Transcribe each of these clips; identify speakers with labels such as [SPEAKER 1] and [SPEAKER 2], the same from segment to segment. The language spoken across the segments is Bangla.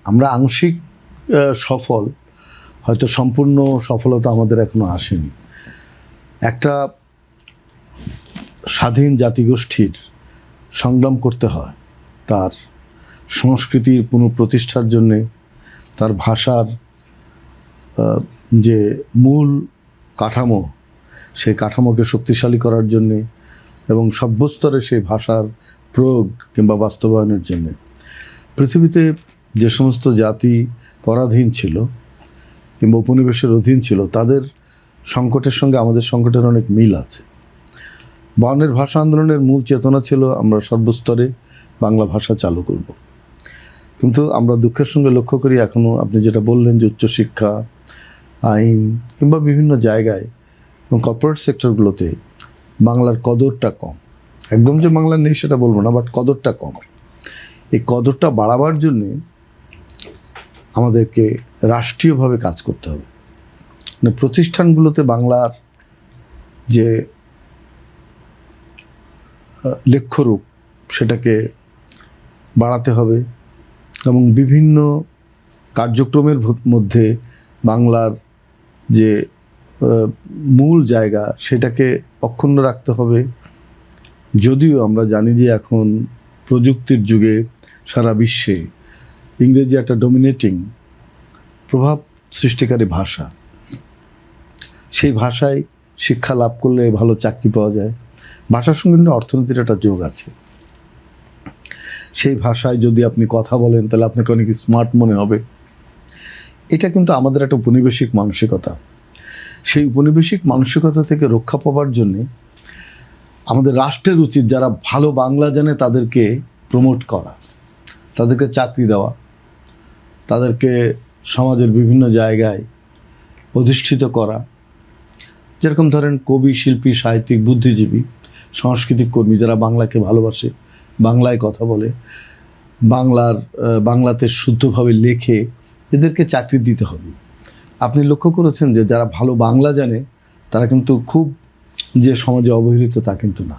[SPEAKER 1] আমরা আংশিক সফল, হয়তো সম্পূর্ণ সফলতা আমাদের এখনো আসেনি। একটা স্বাধীন জাতিগোষ্ঠীর সংগ্রাম করতে হয় তার সংস্কৃতির পুনঃপ্রতিষ্ঠার জন্যে, তার ভাষার যে মূল কাঠামো, সেই কাঠামোকে শক্তিশালী করার জন্যে এবং সর্বস্তরে সেই ভাষার প্রয়োগ কিংবা বাস্তবায়নের জন্যে। পৃথিবীতে যে সমস্ত জাতি পরাধীন ছিল কিংবা উপনিবেশের অধীন ছিল, তাদের সংকটের সঙ্গে আমাদের সংকটের অনেক মিল আছে। 52 ভাষা আন্দোলনের মূল চেতনা ছিল আমরা সর্বস্তরে বাংলা ভাষা চালু করব। কিন্তু আমরা দুঃখের সঙ্গে লক্ষ্য করি এখনও আপনি যেটা বললেন যে উচ্চশিক্ষা, আইন কিংবা বিভিন্ন জায়গায় এবং কর্পোরেট সেক্টরগুলোতে বাংলার কদরটা কম। একদম যে বাংলা নেই সেটা বলবো না, বাট কদরটা কম। এই কদরটা বাড়াবার জন্যে আমাদেরকে রাষ্ট্রীয়ভাবে কাজ করতে হবে। মানে প্রতিষ্ঠানগুলোতে বাংলার যে লেখ্যরূপ সেটাকে বাড়াতে হবে এবং বিভিন্ন কার্যক্রমের মধ্যে বাংলার যে মূল জায়গা সেটাকে অক্ষুণ্ণ রাখতে হবে। যদিও আমরা জানি যে এখন প্রযুক্তির যুগে সারা বিশ্বে ইংরেজি একটা ডমিনেটিং প্রভাব সৃষ্টিকারী ভাষা। সেই ভাষায় শিক্ষা লাভ করলে ভালো চাকরি পাওয়া যায়। ভাষার সঙ্গে কিন্তু অর্থনীতির একটা যোগ আছে। সেই ভাষায় যদি আপনি কথা বলেন তাহলে আপনাকে অনেক স্মার্ট মনে হবে। এটা কিন্তু আমাদের একটা উপনিবেশিক মানসিকতা। সেই উপনিবেশিক মানসিকতা থেকে রক্ষা পাওয়ার জন্যে আমাদের রাষ্ট্রের উচিত যারা ভালো বাংলা জানে তাদেরকে প্রমোট করা, তাদেরকে চাকরি দেওয়া, তাদেরকে সমাজের বিভিন্ন জায়গায় অধিষ্ঠিত করা। যেরকম ধরেন কবি, শিল্পী, সাহিত্যিক, বুদ্ধিজীবী, সাংস্কৃতিক কর্মী যারা বাংলাকে ভালোবাসে, বাংলায় কথা বলে, বাংলাতে শুদ্ধভাবে লেখে, এদেরকে চাকরি দিতে হবে। আপনি লক্ষ্য করেছেন যে যারা ভালো বাংলা জানে তারা কিন্তু খুব যে সমাজে অবহেলিত তা কিন্তু না।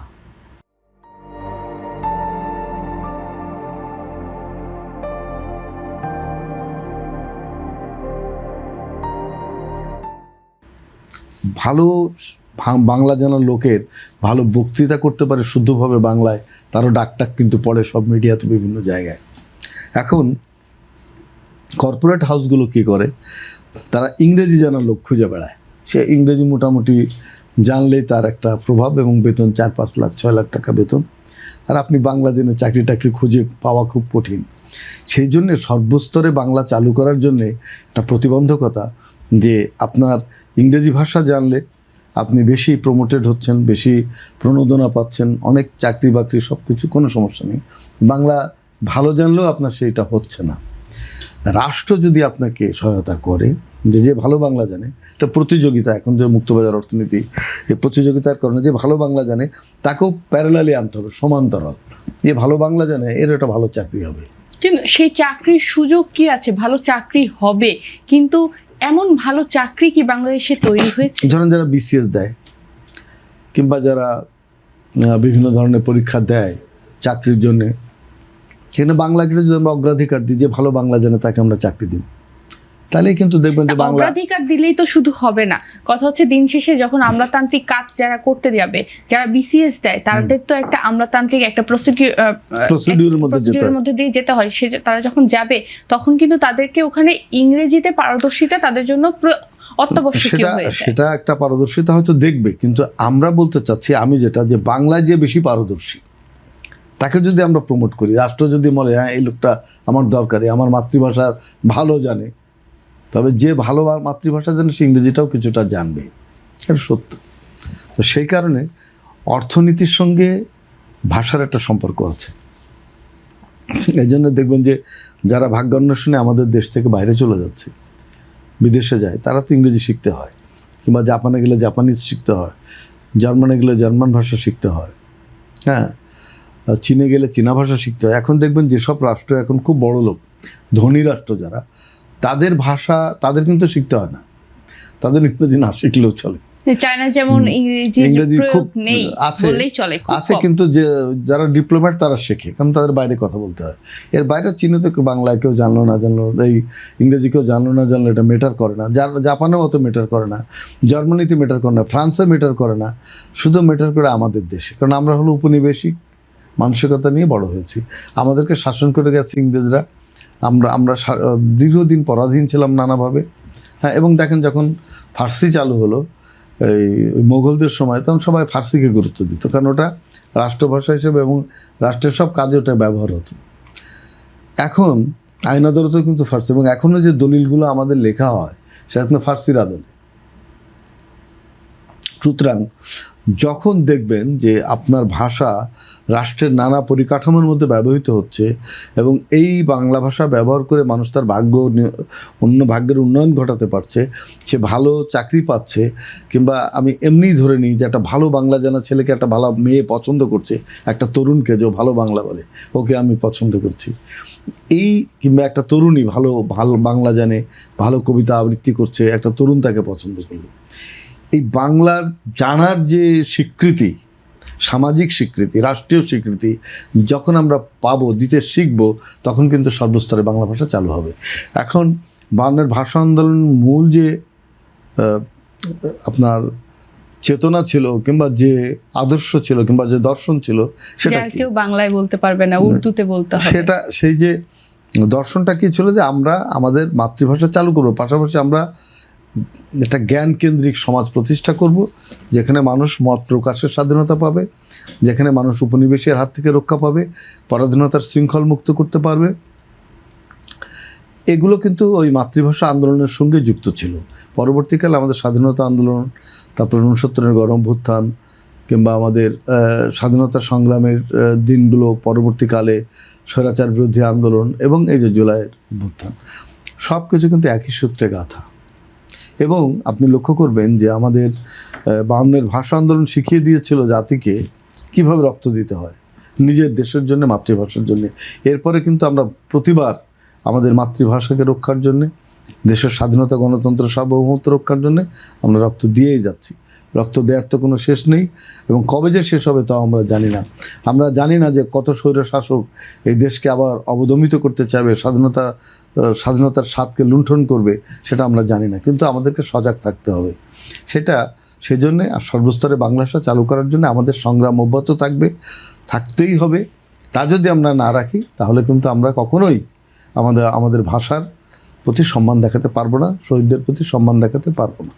[SPEAKER 1] ভালো বাংলা জানার লোকের ভালো বক্তৃতা করতে পারে শুদ্ধভাবে বাংলায়, তারও ডাকটাক কিন্তু পড়ে সব মিডিয়াতে বিভিন্ন জায়গায়। এখন কর্পোরেট হাউসগুলো কী করে, তারা ইংরেজি জানার লোক খুঁজে বেড়ায়। সে ইংরেজি মোটামুটি জানলেই তার একটা প্রভাব এবং বেতন 4-5 লাখ 6 লাখ টাকা বেতন। আর আপনি বাংলা জেনে চাকরি টাকরি খুঁজে পাওয়া খুব কঠিন। সেই জন্যে সর্বস্তরে বাংলা চালু করার জন্যে একটা প্রতিবন্ধকতা যে আপনার ইংরেজি ভাষা জানলে আপনি বেশি প্রমোটেড হচ্ছেন, বেশি প্রণোদনা পাচ্ছেন, অনেক চাকরি বাকরি সব কিছু, কোনো সমস্যা নেই। বাংলা ভালো জানলেও আপনার সেইটা হচ্ছে না। রাষ্ট্র যদি আপনাকে সহায়তা করে, যে ভালো বাংলা জানে, এটা প্রতিযোগিতা, এখন যে মুক্তবাজার অর্থনীতি, এই প্রতিযোগিতার কারণে যে ভালো বাংলা জানে তাকেও প্যারালালি আনতে হবে, সমান্তরাল। যে ভালো বাংলা জানে এর একটা ভালো চাকরি হবে।
[SPEAKER 2] কিন্তু সেই চাকরির সুযোগ কি আছে? ভালো চাকরি হবে, কিন্তু এমন ভালো চাকরি কি বাংলাদেশে তৈরি হয়েছে?
[SPEAKER 1] ধরেন যারা বিসিএস দেয় কিংবা যারা বিভিন্ন ধরনের পরীক্ষা দেয় চাকরির জন্যে, সেখানে বাংলাকে যদি আমরা অগ্রাধিকার দিই, যে ভালো বাংলা জানে তাকে আমরা চাকরি দিব, তাহলেই কিন্তু দেখবেন যে বাংলা।
[SPEAKER 2] অগ্রাধিকার দিলেই তো শুধু হবে না, কথা হচ্ছে দিন শেষে যখন আমলাতান্ত্রিক কাজ যারা করতে যাবে, যারা বিসিএস দেয়, তাদের তো একটা আমলাতান্ত্রিক একটা প্রসিডিউরের মধ্যে দিয়ে যেতে হয়। তারা যখন যাবে তখন কিন্তু তাদেরকে ওখানে ইংরেজিতে পারদর্শিতা তাদের জন্য অত্যাবশ্যকীয় হয়ে যায়।
[SPEAKER 1] সেটা একটা পারদর্শিতা হয়তো দেখবে, কিন্তু আমরা বলতে চাচ্ছি আমি যেটা, যে বাংলায় যে বেশি পারদর্শী তাকে যদি আমরা প্রমোট করি, রাষ্ট্র যদি বলে হ্যাঁ এই লোকটা আমার দরকারি, আমার মাতৃভাষার ভালো জানে, তবে যে ভালো মাতৃভাষা জানে সে ইংরেজিটাও কিছুটা জানবে, এটা সত্য। তো সেই কারণে অর্থনীতির সঙ্গে ভাষার একটা সম্পর্ক আছে। এই জন্য দেখবেন যে যারা ভাগ্যান্বেষণে আমাদের দেশ থেকে বাইরে চলে যাচ্ছে, বিদেশে যায়, তারা তো ইংরেজি শিখতে হয়, কিংবা জাপানে গেলে জাপানিজ শিখতে হয়, জার্মানে গেলে জার্মান ভাষা শিখতে হয়, হ্যাঁ, চীনে গেলে চীনা ভাষা শিখতে হয়। এখন দেখবেন যেসব রাষ্ট্র এখন খুব বড় লোক, ধনী রাষ্ট্র যারা, তাদের ভাষা তাদের কিন্তু শিখতে হয় না, তাদের ইংরেজি না শিখলেও চলে।
[SPEAKER 2] চায়না যেমন ইংরেজি
[SPEAKER 1] খুব
[SPEAKER 2] প্রয়োগ নেই
[SPEAKER 1] আছে,
[SPEAKER 2] বললেই চলে, খুব
[SPEAKER 1] আছে,
[SPEAKER 2] কম।
[SPEAKER 1] কিন্তু যে যারা ডিপ্লোম্যাট তারা শেখে, কারণ তাদের বাইরে কথা বলতে হয়। এর বাইরে চীনে তো বাংলায় কেউ জানলো না জানলো, এই ইংরেজি কেউ জানলো না জানলো, এটা মেটার করে না। জাপানেও অত মেটার করে না, জার্মানিতে মেটার করে না, ফ্রান্সে মেটার করে না, শুধু মেটার করে আমাদের দেশে। কারণ আমরা হলো উপনিবেশিক মানসিকতা নিয়ে বড় হয়েছি, আমাদেরকে শাসন করে গেছে ইংরেজরা। আমরা দীর্ঘদিন পরাধীন ছিলাম নানাভাবে। হ্যাঁ, এবং দেখেন যখন ফার্সি চালু হলো এই মোগলদের সময়, তখন সবাই ফার্সিকে গুরুত্ব দিত, কারণ ওটা রাষ্ট্রভাষা হিসেবে এবং রাষ্ট্রের সব কাজে ওটা ব্যবহার হতো। এখন আইন আদালতেও কিন্তু ফার্সি, এবং এখনও যে দলিলগুলো আমাদের লেখা হয় সেটা কিন্তু ফার্সির আদলে। সুতরাং যখন দেখবেন যে আপনার ভাষা রাষ্ট্রের নানা পরিকাঠামোর মধ্যে ব্যবহৃত হচ্ছে, এবং এই বাংলা ভাষা ব্যবহার করে মানুষ তার অন্য ভাগ্যের উন্নয়ন ঘটাতে পারছে, সে ভালো চাকরি পাচ্ছে, কিংবা আমি এমনিই ধরে নিই যে একটা ভালো বাংলা জানা ছেলেকে একটা ভালো মেয়ে পছন্দ করছে, একটা তরুণকে যে ভালো বাংলা বলে ওকে আমি পছন্দ করছি, এই কিংবা একটা তরুণী ভালো ভালো বাংলা জানে, ভালো কবিতা আবৃত্তি করছে, একটা তরুণ তাকে পছন্দ করলো। এই বাংলার জানার যে স্বীকৃতি, সামাজিক স্বীকৃতি, রাষ্ট্রীয় স্বীকৃতি যখন আমরা পাবো, দিতে শিখবো, তখন কিন্তু সর্বস্তরে বাংলা ভাষা চালু হবে। এখন বাংলার ভাষা আন্দোলন মূল যে আপনার চেতনা ছিল, কিংবা যে আদর্শ ছিল, কিংবা যে দর্শন ছিল, সেটা কি?
[SPEAKER 2] কেউ বাংলায় বলতে পারবে না, উর্দুতে বলতে হবে।
[SPEAKER 1] সেটা সেই যে দর্শনটা কি ছিল, যে আমরা আমাদের মাতৃভাষা চালু করবো, পাশাপাশি আমরা একটা জ্ঞান কেন্দ্রিক সমাজ প্রতিষ্ঠা করব, যেখানে মানুষ মত প্রকাশের স্বাধীনতা পাবে, যেখানে মানুষ উপনিবেশের হাত থেকে রক্ষা পাবে, পরাধীনতার শৃঙ্খল মুক্ত করতে পারবে। এগুলো কিন্তু ওই মাতৃভাষা আন্দোলনের সঙ্গে যুক্ত ছিল। পরবর্তীকালে আমাদের স্বাধীনতা আন্দোলন, তারপর 69-এর গণঅভ্যুত্থান, কিংবা আমাদের স্বাধীনতা সংগ্রামের দিনগুলো, পরবর্তীকালে স্বৈরাচার বিরোধী আন্দোলন, এবং এই যে জুলাইয়ের অভ্যুত্থান, সব কিছু কিন্তু একই সূত্রে গাঁথা। এবং আপনি লক্ষ্য করবেন যে আমাদের বায়ান্নের ভাষা আন্দোলন শিখিয়ে দিয়েছিল জাতিকে কিভাবে রক্ত দিতে হয় নিজের দেশের জন্য, মাতৃভাষার জন্য। এরপরে কিন্তু আমরা প্রতিবার আমাদের মাতৃভাষাকে রক্ষার জন্যে, দেশের স্বাধীনতা, গণতন্ত্র, সার্বভৌমত্ব রক্ষার জন্যে আমরা রক্ত দিয়েই যাচ্ছি। রক্ত দেওয়ার তো কোনো শেষ নেই, এবং কবে যে শেষ হবে তাও আমরা জানি না। আমরা জানি না যে কত স্বৈরশাসক এই দেশকে আবার অবদমিত করতে চাইবে, স্বাধীনতার স্বাদকে লুণ্ঠন করবে, সেটা আমরা জানি না। কিন্তু আমাদেরকে সজাগ থাকতে হবে। সেজন্যে সর্বস্তরে বাংলা ভাষা চালু করার জন্য আমাদের সংগ্রাম অব্যাহত থাকতেই হবে। তা যদি আমরা না রাখি, তাহলে কিন্তু আমরা কখনোই আমাদের ভাষার প্রতি সম্মান দেখাতে পারবো না, শহীদদের প্রতি সম্মান দেখাতে পারবো না।